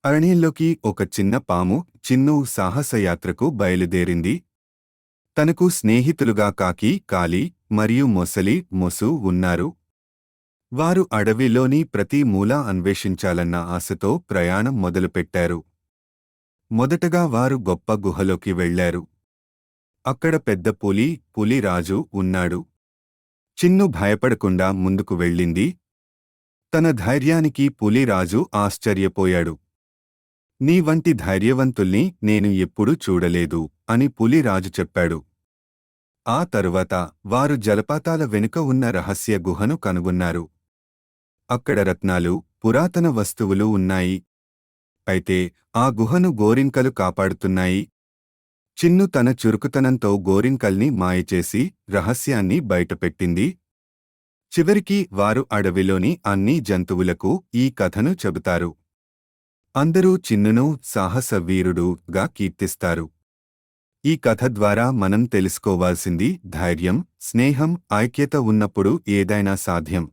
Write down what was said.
అరణ్యంలోకి ఒక చిన్న పాము చిన్ను సాహసయాత్రకు బయలుదేరింది. తనకు స్నేహితులుగా కాకి, కాలి మరియు మొసలి, మొసు ఉన్నారు. వారు అడవిలోని ప్రతి మూల అన్వేషించాలన్న ఆశతో ప్రయాణం మొదలుపెట్టారు. మొదటగా వారు గొప్ప గుహలోకి వెళ్లారు. అక్కడ పెద్ద పులిరాజు ఉన్నాడు. చిన్ను భయపడకుండా ముందుకు వెళ్ళింది. తన ధైర్యానికి పులిరాజు ఆశ్చర్యపోయాడు. నీ వంటి ధైర్యవంతుల్ని నేను ఎప్పుడూ చూడలేదు అని పులిరాజు చెప్పాడు. ఆ తరువాత వారు జలపాతాల వెనుక ఉన్న రహస్య గుహను కనుగొన్నారు. అక్కడ రత్నాలు, పురాతన వస్తువులు ఉన్నాయి. అయితే ఆ గుహను గోరింకలు కాపాడుతున్నాయి. చిన్ను తన చురుకుతనంతో గోరింకల్ని మాయచేసి రహస్యాన్ని బయటపెట్టింది. చివరికి వారు అడవిలోని అన్ని జంతువులకు ఈ కథను చెబుతారు. అందరూ చిన్నును సాహస వీరుడుగా కీర్తిస్తారు. ఈ కథ ద్వారా మనం తెలుసుకోవాల్సింది ధైర్యం, స్నేహం, ఐక్యత ఉన్నప్పుడు ఏదైనా సాధ్యం.